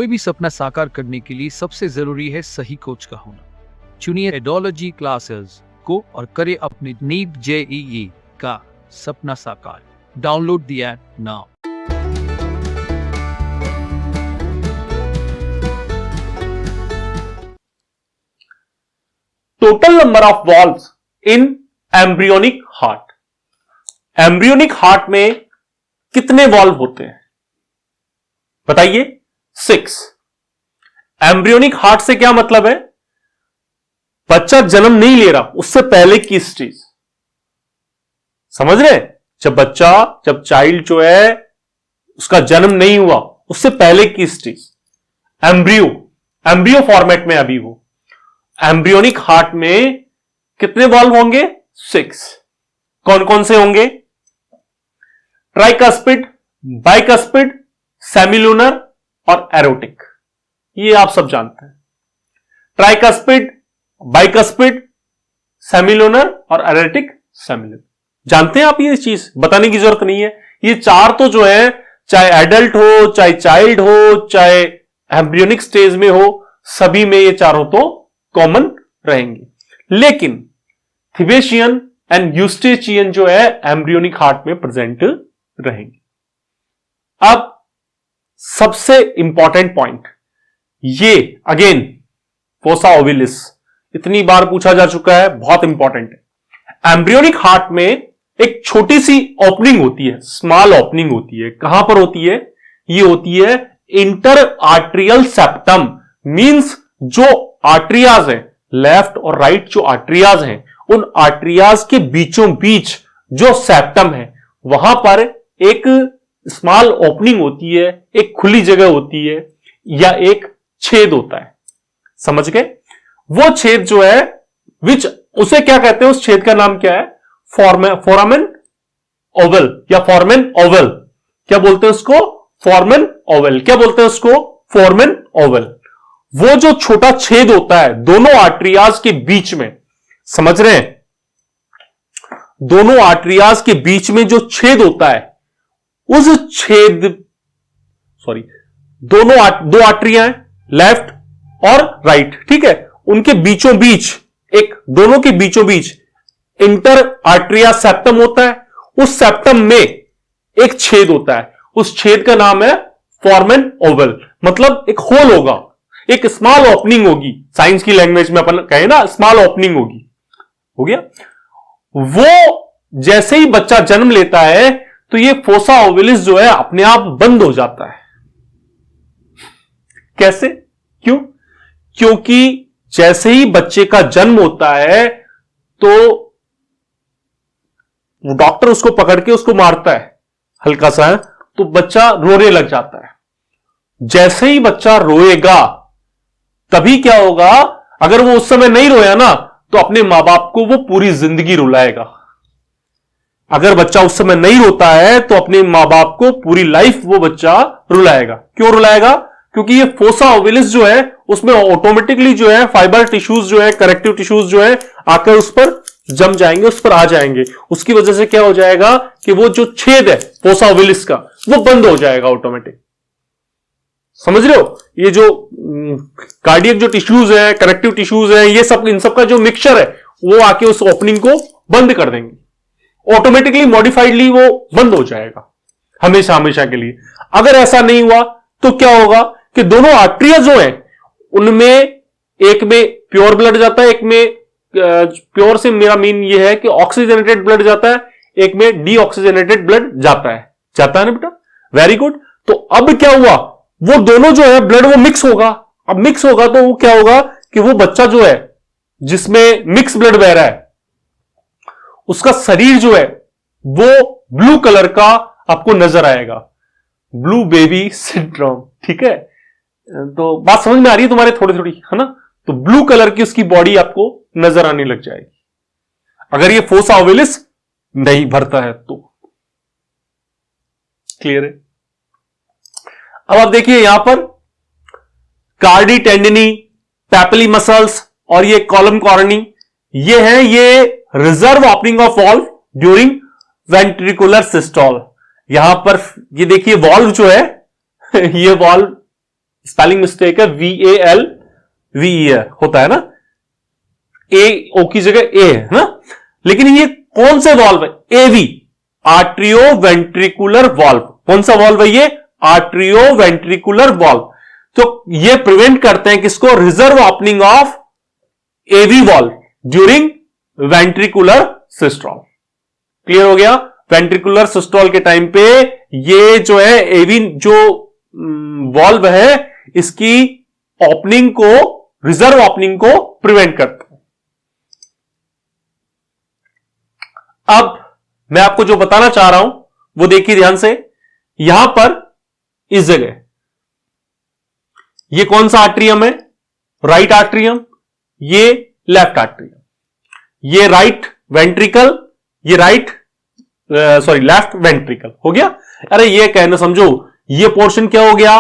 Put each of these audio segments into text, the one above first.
कोई भी सपना साकार करने के लिए सबसे जरूरी है सही कोच का होना। चुनिए एडोलॉजी क्लासेस को और करें अपने नीट जेईई का सपना साकार। Download the app now. Total number of valves in embryonic heart. Embryonic heart में कितने वॉल्व होते हैं बताइए? 6। एम्ब्रियोनिक हार्ट से क्या मतलब है? बच्चा जन्म नहीं ले रहा, उससे पहले की स्टेज, समझ रहे? जब चाइल्ड जो है उसका जन्म नहीं हुआ, उससे पहले की स्टेज, एम्ब्रियो फॉर्मेट में अभी वो। एम्ब्रियोनिक हार्ट में कितने वॉल्व होंगे? 6। कौन कौन से होंगे? ट्राइकस्पिड, बाइकस्पिड, सेमिलुनर और एरोटिक। ये आप सब जानते हैं। ट्राइकस्पिड, बाइकस्पिड, सेमिलुनर और एरोटिक सेमिलुनर। जानते हैं आप? ये चीज बताने की जरूरत नहीं है। ये चार तो जो है, चाहे एडल्ट हो, चाहे चाइल्ड हो, चाहे एम्ब्रियोनिक स्टेज में हो, सभी में ये चारों तो कॉमन रहेंगे। लेकिन थिबेशियन एंड यूस्टेचियन जो है एम्ब्रियोनिक हार्ट में प्रेजेंट रहेंगे। अब सबसे इंपॉर्टेंट पॉइंट, ये अगेन फोसा ओविलिस इतनी बार पूछा जा चुका है, बहुत इंपॉर्टेंट है। एम्ब्रियोनिक हार्ट में एक छोटी सी ओपनिंग होती है, स्मॉल ओपनिंग होती है। कहां पर होती है? ये होती है इंटर आर्ट्रियल सेप्टम। मींस जो आर्ट्रियाज है, लेफ्ट और राइट जो आर्ट्रियाज हैं, उन आर्ट्रियाज के बीचों बीच जो सेप्टम है, वहां पर एक स्मॉल ओपनिंग होती है, एक खुली जगह होती है, या एक छेद होता है। समझ गए? वो छेद जो है, विच उसे क्या कहते हैं? उस छेद का नाम क्या है? फोरामेन ओवल या फॉर्मेन ओवल। क्या बोलते हैं उसको? फॉर्मेन ओवल। क्या बोलते हैं उसको? फॉर्मेन ओवल। वो जो छोटा छेद होता है दोनों आर्ट्रियाज के बीच में, समझ रहे हैं? दोनों आर्ट्रियाज के बीच में जो छेद होता है, उस छेद, दो आर्ट्रियां हैं, लेफ्ट और राइट, ठीक है? उनके बीचों बीच, दोनों के बीचों बीच इंटर आर्ट्रिया सेप्टम होता है। उस सेप्टम में एक छेद होता है, उस छेद का नाम है फॉर्मेन ओवल। मतलब एक होल होगा, एक स्मॉल ओपनिंग होगी। साइंस की लैंग्वेज में अपन कहें ना, स्मॉल ओपनिंग होगी। हो गया? वो जैसे ही बच्चा जन्म लेता है तो ये फोसा ओविलिस जो है अपने आप बंद हो जाता है। कैसे? क्यों? क्योंकि जैसे ही बच्चे का जन्म होता है तो डॉक्टर उसको पकड़ के उसको मारता है हल्का सा, तो बच्चा रोने लग जाता है। जैसे ही बच्चा रोएगा, तभी क्या होगा? अगर वो उस समय नहीं रोया ना, तो अपने मां बाप को वो पूरी जिंदगी रुलाएगा। अगर बच्चा उस समय नहीं रोता है तो अपने मां बाप को पूरी लाइफ वो बच्चा रुलाएगा। क्यों रुलाएगा? क्योंकि ये फोसा ओविलिस जो है, उसमें ऑटोमेटिकली जो है फाइबर टिश्यूज जो है, करेक्टिव टिश्यूज जो है, आकर उस पर जम जाएंगे, उस पर आ जाएंगे। उसकी वजह से क्या हो जाएगा कि वो जो छेद है फोसा ओविलिस का, वो बंद हो जाएगा ऑटोमेटिक। समझ रहे हो? ये जो कार्डियक जो टिश्यूज है, करेक्टिव टिश्यूज है, ये सब, इन सब का जो मिक्सचर है, वो आके उस ओपनिंग को बंद कर देंगे। ऑटोमेटिकली मॉडिफाइडली वो बंद हो जाएगा हमेशा हमेशा के लिए। अगर ऐसा नहीं हुआ तो क्या होगा कि दोनों आर्टरिया जो है, उनमें एक में प्योर ब्लड जाता है, एक में प्योर से मेरा मीन ये है कि ऑक्सीजनेटेड ब्लड जाता है, एक में डीऑक्सीजनेटेड ब्लड जाता है ना बेटा? Very good. तो अब क्या हुआ? वो दोनों जो है ब्लड वो मिक्स होगा। अब मिक्स होगा तो वो क्या होगा कि वो बच्चा जो है जिसमें मिक्स ब्लड बह रहा है, उसका शरीर जो है वो ब्लू कलर का आपको नजर आएगा। ब्लू बेबी सिंड्रोम, ठीक है? तो बात समझ में आ रही है तुम्हारे? थोड़ी थोड़ी, है ना? तो ब्लू कलर की उसकी बॉडी आपको नजर आने लग जाएगी अगर ये फोसा ओविलिस नहीं भरता है तो। क्लियर है? अब आप देखिए यहां पर कार्डी टेंडिनी, पैपिली मसल्स और ये कॉलम कॉर्नी, ये है ये reserve opening of valve during ventricular systole. यहां पर ये देखिए वॉल्व जो है ये वॉल्व स्पेलिंग मिस्टेक है, VALVE होता है ना, ए ओ की जगह ए है ना, लेकिन ये कौन से वॉल्व है? AV, atrio ventricular valve. कौन सा वॉल्व है ये? Atrio ventricular valve. तो ये प्रिवेंट करते हैं किसको? Reverse opening of AV valve during ventricular systole. Clear हो गया? वेंट्रिकुलर सिस्टोल के टाइम पे ये जो है एवी जो वॉल्व है इसकी ओपनिंग को, रिजर्व ओपनिंग को प्रिवेंट करता है। अब मैं आपको जो बताना चाह रहा हूं वो देखिए ध्यान से। यहां पर इस जगह ये कौन सा आर्ट्रियम है? राइट आर्ट्रियम, ये लेफ्ट आर्ट्रियम, ये राइट वेंट्रिकल, ये लेफ्ट वेंट्रिकल हो गया। अरे ये कहना समझो, ये पोर्शन क्या हो गया?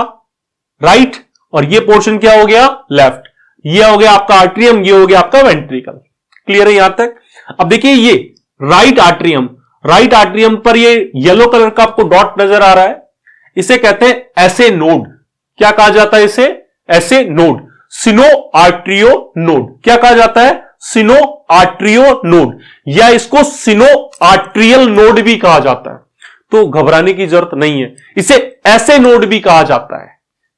राइट, और ये पोर्शन क्या हो गया? लेफ्ट। ये हो गया आपका आर्ट्रियम, ये हो गया आपका वेंट्रिकल। क्लियर है यहां तक? अब देखिए ये राइट आर्ट्रियम, राइट आर्ट्रियम पर ये येलो कलर का आपको डॉट नजर आ रहा है, इसे कहते हैं एसे नोड। क्या कहा जाता है इसे? एसे नोड, सिनो आर्ट्रियो नोड। क्या कहा जाता है? सिनो आर्ट्रियो नोड, या इसको सिनो आर्ट्रियल नोड भी कहा जाता है। तो घबराने की जरूरत नहीं है, इसे ऐसे नोड भी कहा जाता है।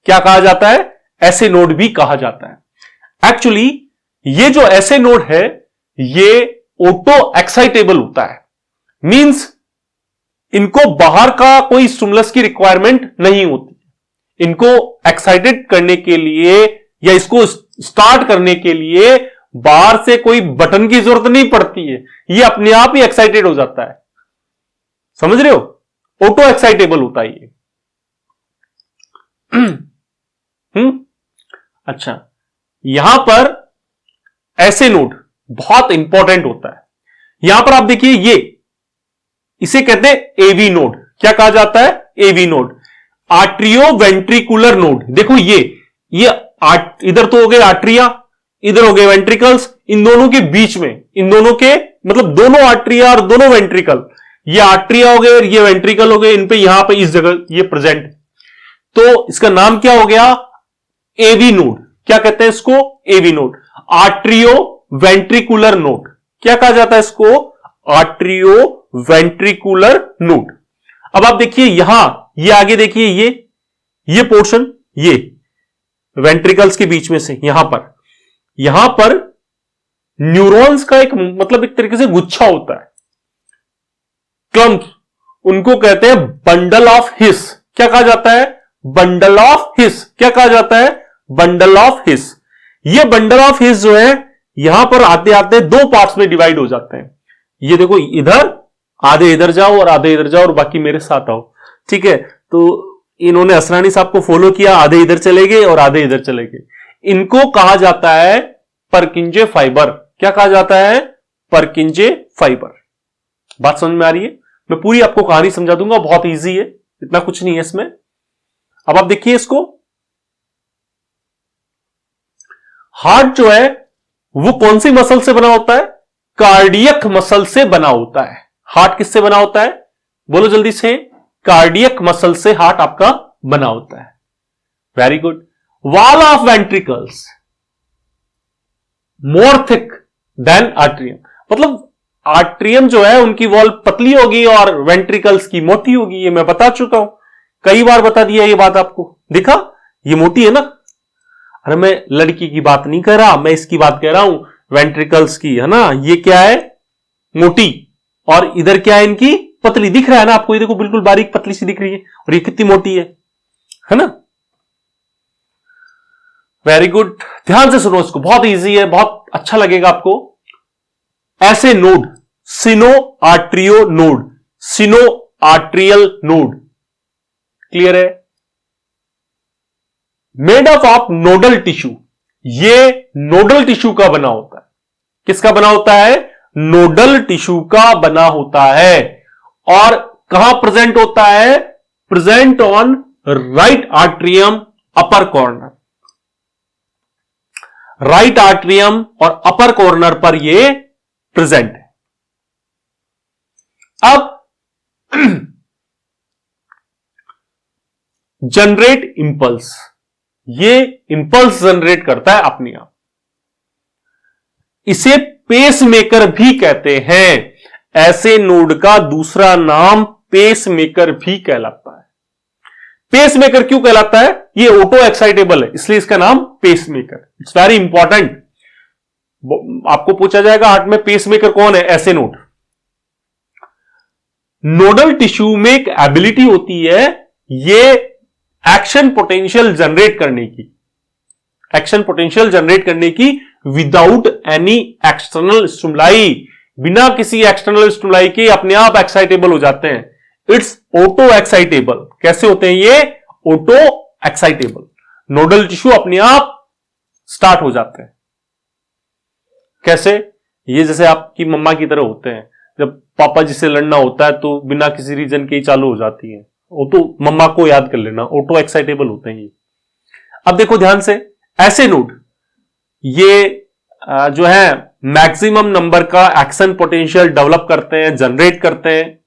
क्या कहा जाता है? ऐसे नोड भी कहा जाता है। एक्चुअली ये जो ऐसे नोड है ये ऑटो एक्साइटेबल होता है, मींस इनको बाहर का कोई स्टिमुलस की रिक्वायरमेंट नहीं होती। इनको एक्साइटेड करने के लिए या इसको स्टार्ट करने के लिए बाहर से कोई बटन की जरूरत नहीं पड़ती है, ये अपने आप ही एक्साइटेड हो जाता है। समझ रहे हो? ऑटो एक्साइटेबल होता है ये। अच्छा, यहां पर ऐसे नोड बहुत इंपॉर्टेंट होता है। यहां पर आप देखिए ये, इसे कहते हैं एवी नोड। क्या कहा जाता है? AV node, atrio ventricular node. देखो ये इधर तो हो गए आर्ट्रिया, इधर हो गए वेंट्रिकल्स, इन दोनों के बीच में, इन दोनों के मतलब दोनों आर्ट्रिया और दोनों वेंट्रिकल, ये आर्ट्रिया हो गए, ये वेंट्रिकल हो गए, इन पे यहां पे इस जगह ये प्रेजेंट। तो इसका नाम क्या हो गया? AV node. क्या कहते हैं इसको? AV node, atrio ventricular node. क्या कहा जाता है इसको? Atrio ventricular node. अब आप देखिए यहां, ये आगे देखिए, ये पोर्शन, ये वेंट्रिकल्स के बीच में से यहां पर न्यूरॉन्स का एक मतलब एक तरीके से गुच्छा होता है, क्लम्प, उनको कहते हैं बंडल ऑफ हिस। क्या कहा जाता है? बंडल ऑफ हिस। क्या कहा जाता है? बंडल ऑफ हिस। ये बंडल ऑफ हिस जो है यहां पर आते आते दो पार्ट्स में डिवाइड हो जाते हैं। ये देखो, इधर आधे इधर जाओ और आधे इधर जाओ और बाकी मेरे साथ आओ। ठीक है, तो इन्होंने असरानी साहब को फॉलो किया, आधे इधर चले गए और आधे इधर चले गए। इनको कहा जाता है परकिंजे फाइबर। क्या कहा जाता है? परकिंजे फाइबर। बात समझ में आ रही है? मैं पूरी आपको कहानी समझा दूंगा, बहुत इजी है, इतना कुछ नहीं है इसमें। अब आप देखिए इसको, हार्ट जो है वो कौन सी मसल से बना होता है? कार्डियक मसल से बना होता है। हार्ट किससे बना होता है? बोलो जल्दी से। कार्डियक मसल से हार्ट आपका बना होता है। Very good. Wall of ventricles more thick than atrium, मतलब आर्ट्रियम जो है उनकी वॉल पतली होगी और वेंट्रिकल्स की मोटी होगी। ये मैं बता चुका हूं, कई बार बता दिया ये बात आपको। देखा, ये मोटी है ना। अरे मैं लड़की की बात नहीं कर रहा, मैं इसकी बात कह रहा हूं, वेंट्रिकल्स की, है ना। ये क्या है? मोटी, और इधर क्या है इनकी? पतली। दिख रहा है ना आपको? ये देखो, बिल्कुल बारीक पतली सी दिख रही है, और ये कितनी मोटी है ना। वेरी गुड, ध्यान से सुनो इसको, बहुत इजी है, बहुत अच्छा लगेगा आपको। ऐसे node, sino atrio node, sino atrial node. Clear है? Made up of nodal tissue. ये नोडल टिश्यू का बना होता है। किसका बना होता है? नोडल टिश्यू का बना होता है। और कहां प्रेजेंट होता है? Present on right atrium upper corner. Right atrium और अपर कॉर्नर पर ये प्रेजेंट है। अब जनरेट इंपल्स, ये इंपल्स जनरेट करता है अपने आप। इसे पेसमेकर भी कहते हैं। ऐसे नोड का दूसरा नाम पेसमेकर भी कहलाता है। पेसमेकर क्यों कहलाता है? ये ऑटो एक्साइटेबल है, इसलिए इसका नाम पेसमेकर। It's very important. आपको पूछा जाएगा हार्ट में पेसमेकर कौन है? ऐसे नोड। नोडल टिश्यू में एक एबिलिटी होती है ये एक्शन पोटेंशियल जनरेट करने की, एक्शन पोटेंशियल जनरेट करने की विदाउट एनी एक्सटर्नल स्टिमुलाई। बिना किसी एक्सटर्नल स्टिमुलाई के अपने आप एक्साइटेबल हो जाते हैं। It's auto excitable. कैसे होते हैं ये? Auto excitable. नोडल टिश्यू अपने आप स्टार्ट हो जाते हैं। कैसे? ये जैसे आपकी मम्मा की तरह होते हैं, जब पापा जी से लड़ना होता है तो बिना किसी रीजन के ही चालू हो जाती है। ऑटो, मम्मा को याद कर लेना, ऑटो एक्साइटेबल होते हैं ये। अब देखो ध्यान से, ऐसे नोड ये जो है मैक्सिमम नंबर का एक्शन पोटेंशियल डेवलप करते हैं, जनरेट करते हैं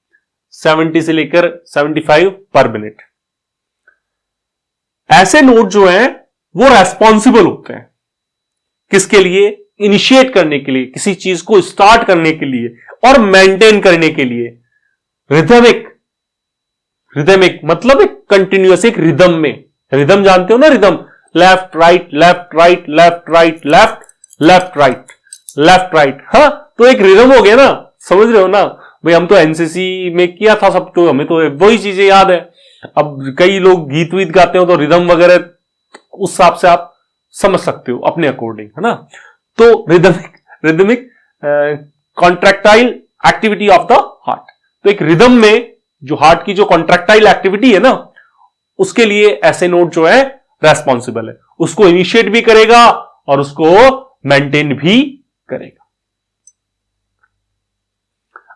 70 से लेकर 75 पर मिनट। ऐसे नोड जो हैं वो रेस्पॉन्सिबल होते हैं किसके लिए? इनिशिएट करने के लिए, किसी चीज को स्टार्ट करने के लिए और मेंटेन करने के लिए। रिदमिक, रिदमिक मतलब एक कंटिन्यूअस, एक रिदम में। रिदम जानते हो ना? Rhythm, left right left right left right left left right left right. हाँ, तो एक रिदम हो गया ना, समझ रहे हो ना भाई? हम तो एनसीसी में किया था सब, तो हमें तो वही चीजें याद है। अब कई लोग गीत वीत गाते हो तो रिदम वगैरह उस हिसाब से आप समझ सकते हो अपने अकॉर्डिंग, है ना? तो rhythmic, rhythmic contractile activity of the heart. तो एक रिदम में जो हार्ट की जो कॉन्ट्रैक्टाइल एक्टिविटी है ना, उसके लिए ऐसे नोड जो है रेस्पॉन्सिबल है। उसको इनिशिएट भी करेगा और उसको मेंटेन भी करेगा।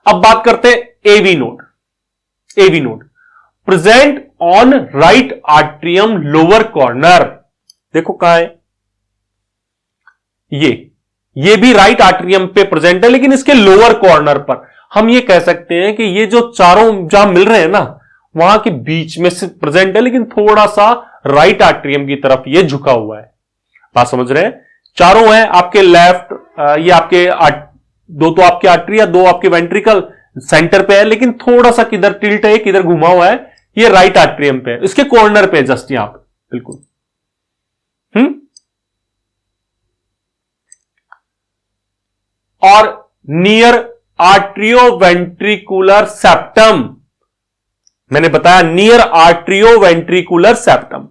अब बात करते हैं AV node. AV node present on right atrium lower corner. देखो कहां है ये भी राइट आर्ट्रियम पे प्रेजेंट है, लेकिन इसके लोअर कॉर्नर पर। हम ये कह सकते हैं कि ये जो चारों जहां मिल रहे हैं ना, वहां के बीच में से प्रेजेंट है, लेकिन थोड़ा सा राइट आर्ट्रियम की तरफ ये झुका हुआ है। बात समझ रहे हैं? चारों हैं आपके लेफ्ट, ये आपके दो तो आपके आर्टरी, दो आपके वेंट्रिकल सेंटर पे है, लेकिन थोड़ा सा किधर टिल्ट है, किधर घुमा हुआ है, ये राइट आर्ट्रियम पे है, इसके कॉर्नर पे जस्ट यहां पे बिल्कुल। और नियर आर्ट्रियोवेंट्रिकुलर सेप्टम, मैंने बताया नियर आर्ट्रियोवेंट्रिकुलर सेप्टम।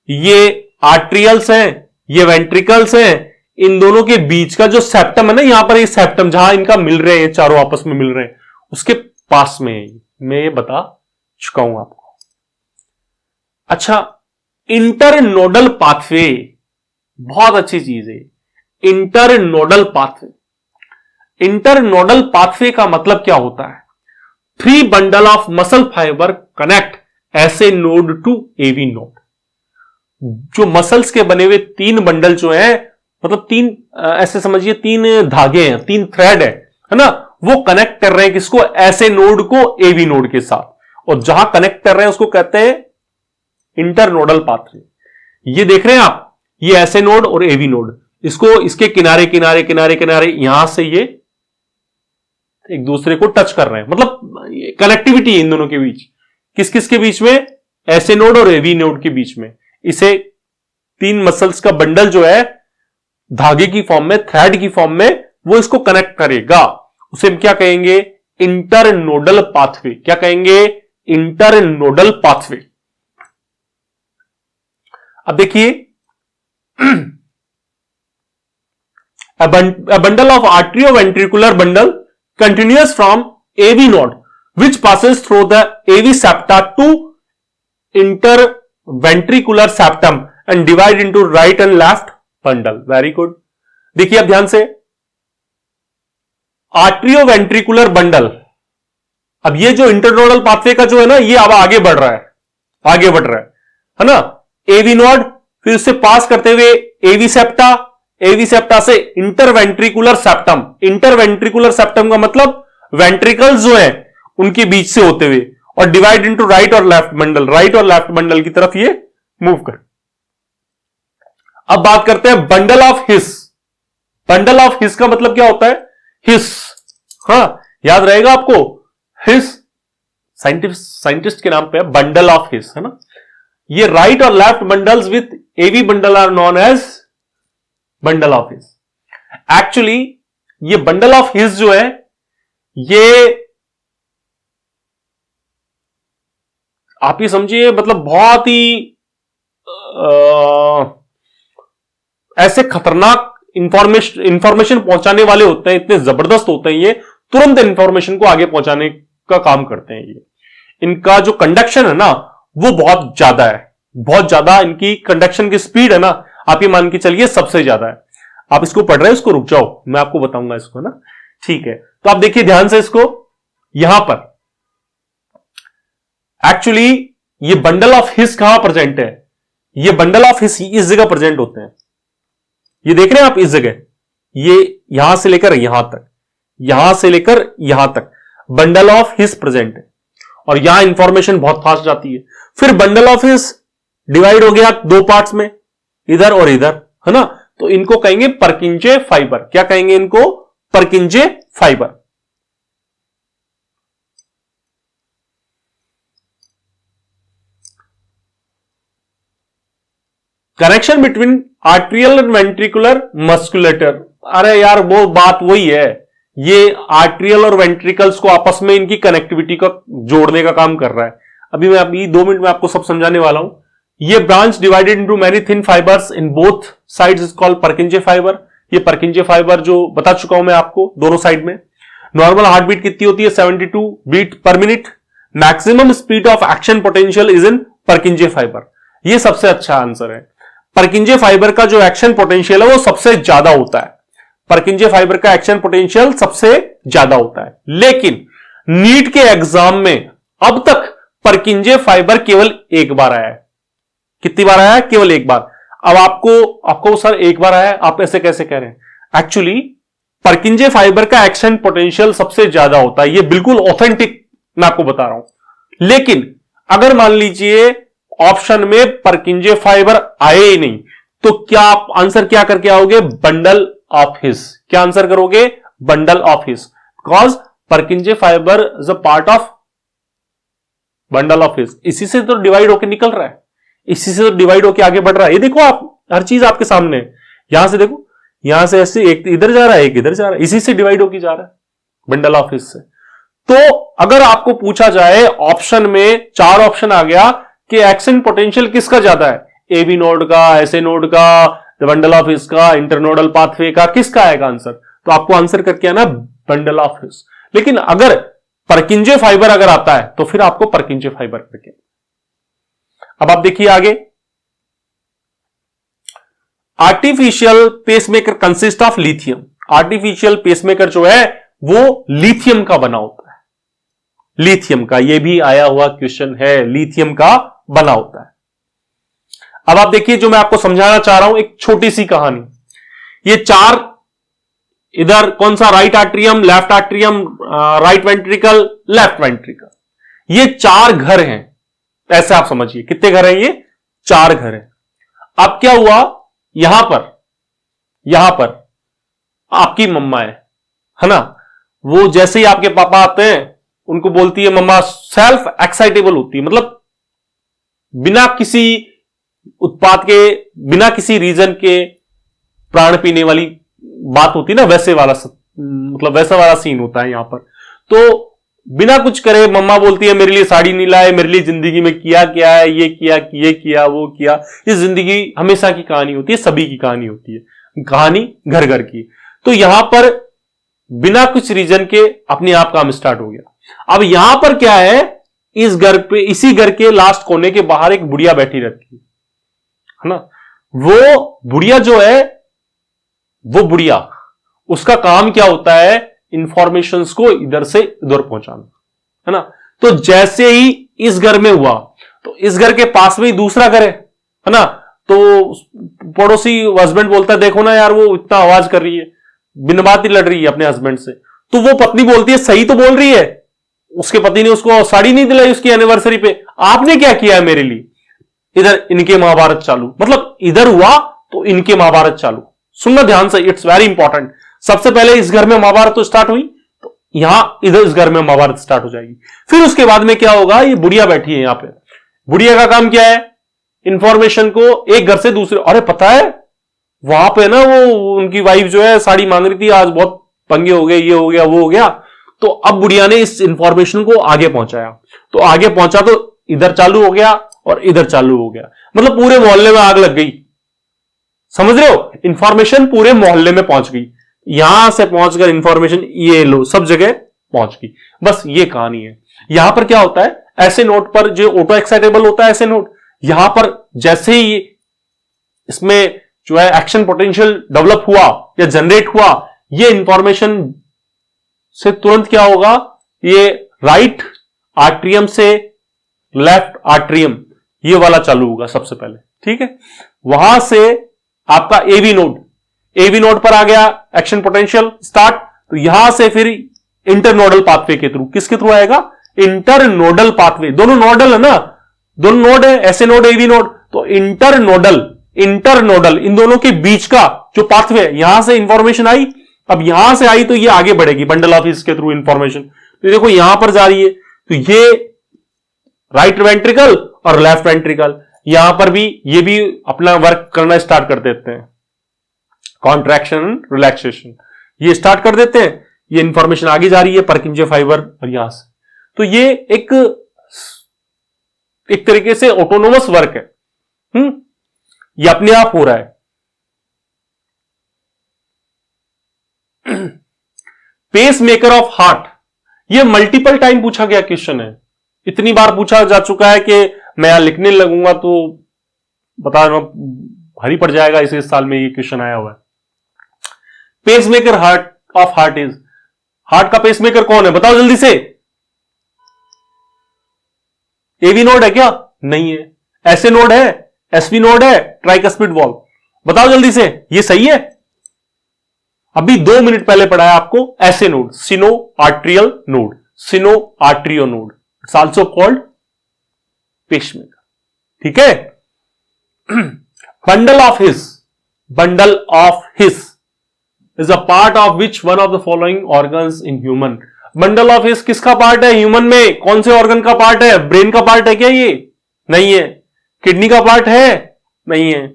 ये आर्ट्रियल्स हैं, ये वेंट्रिकल्स हैं, इन दोनों के बीच का जो सेप्टम है ना, यहां पर ये सेप्टम जहां इनका मिल रहे हैं, चारों आपस में मिल रहे हैं, उसके पास में है। मैं ये बता चुका हूं आपको। अच्छा, इंटरनोडल पाथवे बहुत अच्छी चीज है। इंटरनोडल पाथवे, इंटरनोडल पाथवे का मतलब क्या होता है? 3 bundle of muscle fibre connect ऐसे नोड टू एवी नोड। जो मसल्स के बने हुए 3 बंडल जो है, मतलब 3 ऐसे समझिए 3 धागे हैं, 3 थ्रेड है ना, वो कनेक्ट कर रहे हैं किसको? ऐसे नोड को एवी नोड के साथ। और जहां कनेक्ट कर रहे हैं उसको कहते हैं इंटरनोडल पाथवे। ये देख रहे हैं आप, ये ऐसे नोड और एवी नोड, इसको इसके किनारे किनारे किनारे किनारे यहां से ये एक दूसरे को टच कर रहे हैं, मतलब कनेक्टिविटी है इन दोनों के बीच। किस किस के बीच में? ऐसे नोड और एवी नोड के बीच में। इसे 3 मसल्स का बंडल जो है धागे की फॉर्म में, थ्रेड की फॉर्म में, वो इसको कनेक्ट करेगा। उसे हम क्या कहेंगे? Internodal pathway. क्या कहेंगे? Internodal pathway. अब देखिए, a bundle of arterioventricular bundle continuous from AV node which passes through the AV septa to interventricular septum and divide into right and left bundle. Very good. देखिए अब ध्यान से, आर्ट्रियोवेंट्रिकुलर bundle, अब ये जो इंटरनोडल पाथवे का जो है ना, ये अब आगे बढ़ रहा है, आगे बढ़ रहा है ना, एवी नोड, फिर उससे पास करते हुए एवी सेप्टा, एवी सेप्टा से इंटरवेंट्रिकुलर सेप्टम। इंटरवेंट्रिकुलर सेप्टम का मतलब वेंट्रिकल्स जो है उनके बीच से होते हुए, और डिवाइड इनटू राइट और लेफ्ट बंडल, राइट और लेफ्ट बंडल की तरफ ये मूव कर। अब बात करते हैं bundle of His. Bundle of हिस का मतलब क्या होता है? हिस, हाँ याद रहेगा आपको, हिस साइंटिस्ट के नाम पे है, बंडल ऑफ हिस, है ना। ये राइट और left bundles with AV bundle are known as bundle of His. Actually ये बंडल ऑफ हिस जो है, ये आप ये समझिए मतलब बहुत ही ऐसे खतरनाक इंफॉर्मेशन पहुंचाने वाले होते हैं, इतने जबरदस्त होते हैं ये, तुरंत इंफॉर्मेशन को आगे पहुंचाने का काम करते हैं ये। इनका जो कंडक्शन है ना वो बहुत ज्यादा है, बहुत ज्यादा इनकी कंडक्शन की स्पीड है ना, आप ये मान के चलिए सबसे ज्यादा है। आप इसको पढ़ रहे हैं, इसको रुक जाओ, मैं आपको बताऊंगा इसको ना, ठीक है। तो आप देखिए ध्यान से इसको, यहां पर एक्चुअली ये बंडल ऑफ हिस कहां प्रेजेंट है? ये बंडल ऑफ हिस इस जगह प्रेजेंट होते हैं, ये देख रहे हैं आप, इस जगह, ये यहां से लेकर यहां तक, यहां से लेकर यहां तक बंडल ऑफ हिस प्रेजेंट है, और यहां इंफॉर्मेशन बहुत फास्ट जाती है। फिर बंडल ऑफ हिस डिवाइड हो गया दो पार्ट्स में, इधर और इधर, है ना। तो इनको कहेंगे परकिंजे फाइबर। क्या कहेंगे इनको? Purkinje fibre. Connection between atrial and ventricular musculature. अरे यार वो बात वही है, ये आर्ट्रियल और वेंट्रिकल्स को आपस में इनकी कनेक्टिविटी का जोड़ने का काम कर रहा है। अभी 2 मिनट में आपको सब समझाने वाला हूं। ये branch divided into many thin fibres in both sides is called परकिंजे fibre. ये परकिंजे फाइबर जो बता चुका हूं मैं आपको, दोनों साइड में। नॉर्मल हार्ट बीट कितनी होती है? 72 beat per minute. Maximum speed of action potential is in Purkinje fibre. ये सबसे अच्छा आंसर है। परकिंजे फाइबर का जो एक्शन पोटेंशियल है वो सबसे ज्यादा होता है। परकिंजे फाइबर का एक्शन पोटेंशियल सबसे ज्यादा होता है। लेकिन नीट के एग्जाम में अब तक परकिंजे फाइबर केवल एक बार आया है। कितनी बार आया है? केवल एक बार। अब आपको सर एक बार आया है, आप ऐसे कैसे कह रहे हैं? एक्चुअली परकिंजे फाइबर का एक्शन पोटेंशियल सबसे ज्यादा होता है, ये बिल्कुल ऑथेंटिक मैं आपको बता रहा हूं। लेकिन अगर मान लीजिए ऑप्शन में परकिंजे फाइबर आए ही नहीं, तो क्या आप आंसर क्या करके आओगे? बंडल ऑफ हिस। क्या आंसर करोगे? Bundle of his, because परकिंजे fibre is a part of bundle of हिस। इसी से तो डिवाइड होकर निकल रहा है, इसी से तो डिवाइड होकर आगे बढ़ रहा है। ये देखो आप, हर चीज आपके सामने है। यहां से देखो, यहां से ऐसे एक इधर जा रहा है, एक इधर जा रहा है, इसी से डिवाइड होकर जा रहा है बंडल ऑफ हिस से। तो अगर आपको पूछा जाए ऑप्शन में 4 ऑप्शन आ गया कि एक्शन पोटेंशियल किसका ज्यादा है, ए बी नोड का, एसए नोड का, बंडल ऑफ हिस का, इंटरनोडल पाथवे का, किसका आएगा आंसर? तो आपको आंसर करके आना बंडल ऑफ हिस। लेकिन अगर परकिंजे फाइबर अगर आता है तो फिर आपको परकिंजे फाइबर करके। अब आप देखिए आगे, artificial pacemaker consist of lithium. Artificial pacemaker जो है वो लिथियम का बना होता है, लिथियम का। ये भी आया हुआ क्वेश्चन है, लिथियम का बना होता है। अब आप देखिए, जो मैं आपको समझाना चाह रहा हूं, एक छोटी सी कहानी। ये 4 इधर कौन सा? Right atrium, left atrium, right ventricle, left ventricle, ये 4 घर हैं। ऐसे आप समझिए कितने घर हैं? ये 4 घर हैं। अब क्या हुआ, यहां पर आपकी मम्मा है ना, वो जैसे ही आपके पापा आते हैं उनको बोलती है मम्मा, सेल्फ एक्साइटेबल होती है, मतलब बिना किसी उत्पाद के, बिना किसी रीजन के प्राण पीने वाली बात होती है ना, वैसे वाला मतलब वैसा वाला सीन होता है यहां पर। तो बिना कुछ करे मम्मा बोलती है मेरे लिए साड़ी नहीं लाए, मेरे लिए जिंदगी में किया क्या है, ये किया वो किया। ये जिंदगी हमेशा की कहानी होती है, सभी की कहानी होती है, कहानी घर घर की। तो यहां पर बिना कुछ रीजन के अपने आप काम स्टार्ट हो गया। अब यहां पर क्या है, इस घर पे, इसी घर के लास्ट कोने के बाहर एक बुढ़िया बैठी रहती है ना। वो बुढ़िया जो है, वो बुढ़िया, उसका काम क्या होता है? इंफॉर्मेशंस को इधर से उधर पहुंचाना, है ना। तो जैसे ही इस घर में हुआ, तो इस घर के पास में ही दूसरा घर है ना। तो पड़ोसी हस्बैंड बोलता है देखो ना यार, वो इतना आवाज कर रही है, बिन बात ही लड़ रही है अपने हस्बैंड से। तो वो पत्नी बोलती है सही तो बोल रही है, उसके पति ने उसको साड़ी नहीं दिलाई उसकी एनिवर्सरी पे, आपने क्या किया है मेरे लिए? इधर इनके महाभारत चालू, मतलब इधर हुआ तो इनके महाभारत चालू। सुनना ध्यान से, इट्स वेरी इंपॉर्टेंट। सबसे पहले इस घर में महाभारत तो स्टार्ट हुई, तो यहां इधर इस घर में महाभारत स्टार्ट हो जाएगी। फिर उसके बाद में क्या होगा, ये बुढ़िया बैठी है यहां पे। बुढ़िया का काम क्या है, इंफॉर्मेशन को एक घर से दूसरे, अरे पता है वहां पे ना वो उनकी वाइफ जो है साड़ी मांग रही थी, आज बहुत पंगे हो गए, ये हो गया वो हो गया। तो अब बुढ़िया ने इस इंफॉर्मेशन को आगे पहुंचाया, तो आगे पहुंचा तो इधर चालू हो गया और इधर चालू हो गया, मतलब पूरे मोहल्ले में आग लग गई। समझ रहे हो, इंफॉर्मेशन पूरे मोहल्ले में पहुंच गई, यहां से पहुंचकर इंफॉर्मेशन ये लो सब जगह पहुंच गई। बस ये कहानी है। यहां पर क्या होता है, ऐसे नोट पर जो ऑटो एक्साइटेबल होता है ऐसे नोट, यहां पर जैसे ही इसमें जो है एक्शन पोटेंशियल डेवलप हुआ या जनरेट हुआ, ये इंफॉर्मेशन से तुरंत क्या होगा, ये राइट आर्ट्रियम से लेफ्ट आर्ट्रियम ये वाला चालू होगा सबसे पहले, ठीक है। वहां से आपका एवी नोड पर आ गया एक्शन पोटेंशियल स्टार्ट, तो यहां से फिर इंटरनोडल पाथवे के थ्रू, किसके थ्रू आएगा, इंटरनोडल पाथवे। दोनों नोडल है ना, दोनों नोड है, ऐसे नोड एवी नोड, तो इंटरनोडल इन दोनों के बीच का जो पाथवे, यहां से इंफॉर्मेशन आई, अब यहां से आई तो ये आगे बढ़ेगी बंडल ऑफ हिस के थ्रू इंफॉर्मेशन। तो देखो यहां पर जा रही है, तो ये राइट वेंट्रिकल और लेफ्ट वेंट्रिकल, यहां पर भी ये भी अपना वर्क करना स्टार्ट कर देते हैं, कॉन्ट्रैक्शन रिलैक्सेशन ये स्टार्ट कर देते हैं। ये इंफॉर्मेशन आगे जा रही है परकिंजे फाइबर और यहां से, तो ये एक तरीके से ऑटोनोमस वर्क है। ये अपने आप हो रहा है। पेस मेकर ऑफ हार्ट, ये मल्टीपल टाइम पूछा गया क्वेश्चन है, इतनी बार पूछा जा चुका है कि मैं यहां लिखने लगूंगा तो बता भारी पड़ जाएगा। इस साल में ये क्वेश्चन आया हुआ है। Pacemaker heart of heart is, heart का पेस मेकर कौन है बताओ जल्दी से। एवी नोड है क्या, नहीं है। ऐसे नोड है, एसवी नोड है, ट्राइकस्पिड वॉल्व, बताओ जल्दी से ये सही है। अभी 2 मिनट पहले पढ़ाया आपको ऐसे node, sino atrial node, sino atrio node, it's also called pacemaker, ठीक है। Bundle of His is a part of which one of the following organs in human. Bundle of His किसका पार्ट है human में, कौन से organ का part है, brain का पार्ट है क्या ये, नहीं है। किडनी का पार्ट है, नहीं है।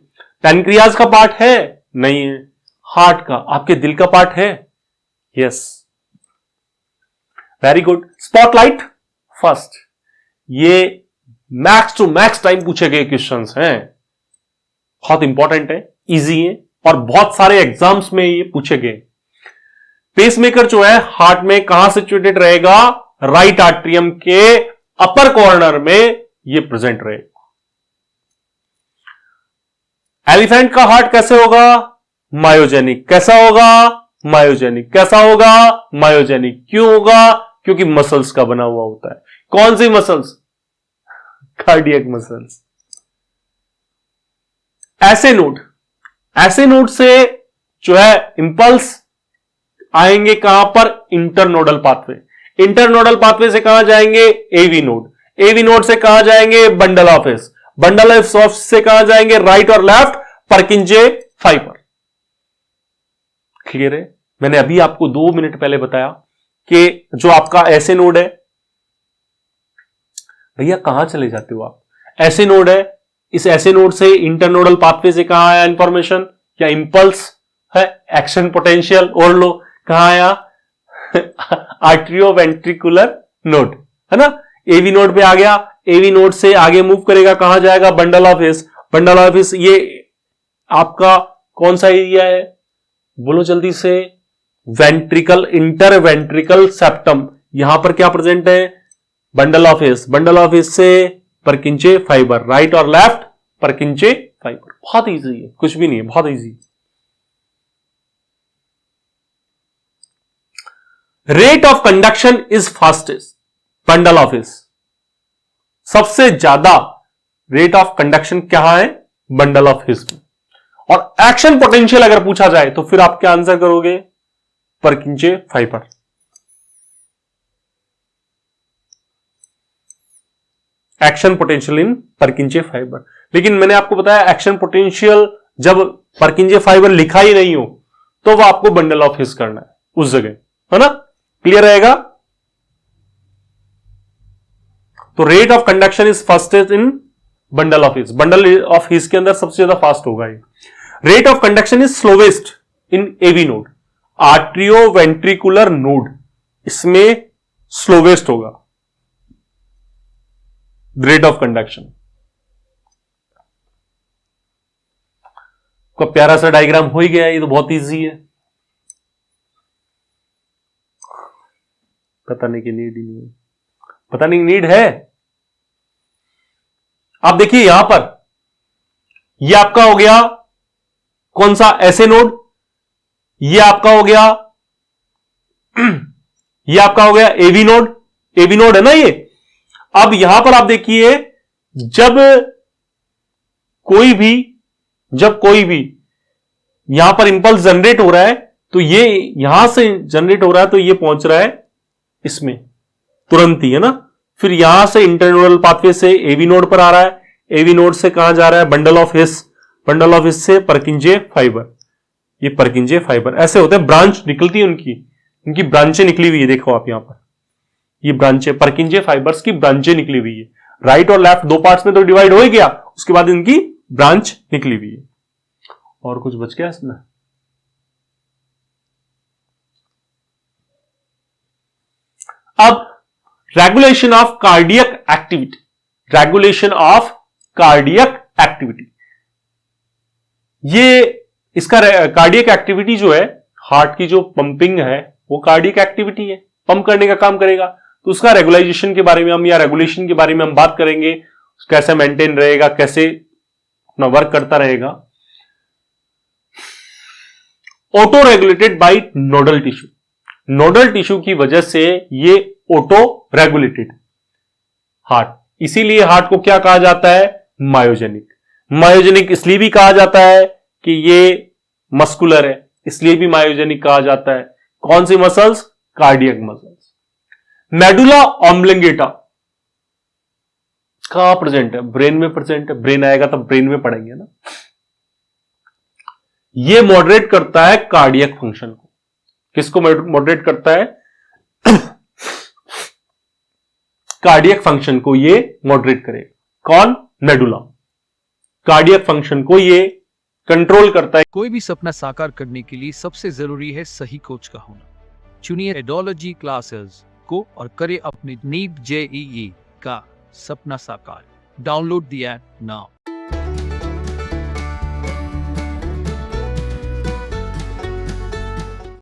पैनक्रियाज का पार्ट है, नहीं है। हार्ट का, आपके दिल का पार्ट है, yes, very good. Spotlight first, ये मैक्स टू मैक्स टाइम पूछे गए क्वेश्चंस हैं, बहुत इंपॉर्टेंट है, इजी है और बहुत सारे एग्जाम्स में ये पूछे गए। पेसमेकर जो है हार्ट में कहां सिचुएटेड रहेगा, राइट आर्ट्रियम के अपर कॉर्नर में ये प्रेजेंट रहेगा। एलिफेंट का हार्ट कैसे होगा, मायोजेनिक। कैसा होगा, मायोजेनिक। कैसा होगा, मायोजेनिक। क्यों होगा, क्योंकि मसल्स का बना हुआ होता है। कौन सी मसल्स, कार्डियक मसल्स। ऐसे नोड से जो है इंपल्स आएंगे कहां पर, इंटरनोडल पाथवे। इंटरनोडल पाथवे से कहां जाएंगे, एवी नोड। एवी नोड से कहां जाएंगे, bundle of His. Bundle of से कहां जाएंगे, राइट और लेफ्ट परकिंजे फाइबर। क्लियर है। मैंने अभी आपको 2 मिनट पहले बताया कि जो आपका ऐसे नोड है, भैया कहां चले जाते हो आप, ऐसे नोड है, इस ऐसे नोड से इंटरनोडल पाथवे से कहां आया इंफॉर्मेशन, या इंपल्स है, एक्शन पोटेंशियल, और लो कहां आया, आर्ट्रियो वेंट्रिकुलर नोड, है ना। एवी नोड पे आ गया, एवी नोड से आगे मूव करेगा, कहां जाएगा, bundle of His. Bundle of हिस ये आपका कौन सा एरिया है, बोलो जल्दी से, वेंट्रिकल, इंटर वेंट्रिकल सेप्टम। यहां पर क्या प्रेजेंट है, bundle of His. Bundle of हिस से परकिंचे फाइबर, राइट और लेफ्ट परकिंचे फाइबर। बहुत इजी है, कुछ भी नहीं है, बहुत easy. Rate of conduction is fastest, bundle of हिस। सबसे ज्यादा रेट ऑफ कंडक्शन क्या है, बंडल ऑफ हिस में। और एक्शन पोटेंशियल अगर पूछा जाए तो फिर आप क्या आंसर करोगे, Purkinje fibre. Action potential in Purkinje fibre. लेकिन मैंने आपको बताया एक्शन पोटेंशियल जब परकिंजे फाइबर लिखा ही नहीं हो तो वो आपको बंडल ऑफ हिस करना है उस जगह, है ना? क्लियर रहेगा? तो rate of conduction is fastest in bundle of His. Bundle of His के अंदर सबसे ज्यादा फास्ट होगा ये। Rate of conduction is slowest in AV node, atrio ventricular node, इसमें स्लोवेस्ट होगा रेट ऑफ कंडक्शन। का प्यारा सा डायग्राम हो ही गया, ये तो बहुत इजी है। बताने की नीड ही नहीं है, बताने की नीड है। आप देखिए यहां पर ये आपका हो गया कौन सा, ऐसे नोड, ये आपका हो गया ये आपका हो गया एवी नोड, एवी नोड है ना ये। अब यहां पर आप देखिए जब कोई भी यहां पर इंपल्स जनरेट हो रहा है तो ये यहां से जनरेट हो रहा है तो ये पहुंच रहा है इसमें तुरंत ही, है ना। फिर यहां से इंटरनोडल पाथवे से एवी नोड पर आ रहा है, एवी नोड से कहां जा रहा है, bundle of His, bundle of हिस से परकिंजे फाइबर, ये परकिंजे फाइबर ऐसे होते हैं, ब्रांच निकलती है उनकी ब्रांचें निकली हुई है। देखो आप यहां पर ये ब्रांचें, परकिंजे फाइबर्स की ब्रांचें निकली हुई है। राइट और लेफ्ट दो पार्ट्स में तो डिवाइड हो ही गया, उसके बाद इनकी ब्रांच निकली हुई है। और कुछ बच गया इसमें? अब regulation of cardiac activity, regulation of cardiac activity, ये इसका कार्डियक एक्टिविटी जो है, हार्ट की जो पंपिंग है वो कार्डियक एक्टिविटी है, पंप करने का काम करेगा। तो उसका रेगुलाइजेशन के बारे में हम, या रेगुलेशन के बारे में हम बात करेंगे, कैसे मेंटेन रहेगा, कैसे अपना वर्क करता रहेगा। Auto regulated by nodal tissue, nodal tissue की वजह से ये ऑटो रेगुलेटेड हार्ट, इसीलिए हार्ट को क्या कहा जाता है, मायोजेनिक। मायोजेनिक इसलिए भी कहा जाता है कि ये मस्कुलर है, इसलिए भी मायोजेनिक कहा जाता है। कौन सी मसल्स, कार्डियक मसल्स। मेडुला ऑब्लिंगेटा कहां प्रेजेंट है, ब्रेन में प्रेजेंट है, ब्रेन आएगा तब ब्रेन में पढ़ेंगे ना। ये मॉडरेट करता है कार्डियक फंक्शन को। किसको मॉडरेट करता है, कार्डियक फंक्शन को ये मॉडरेट करेगा। कौन, मेडुला। कार्डियक फंक्शन को ये कंट्रोल करता है। कोई भी सपना साकार करने के लिए सबसे जरूरी है सही कोच का होना। चुनिए एडोलॉजी क्लासेस को और करें अपने नीट जेईई का सपना साकार। Download the app now.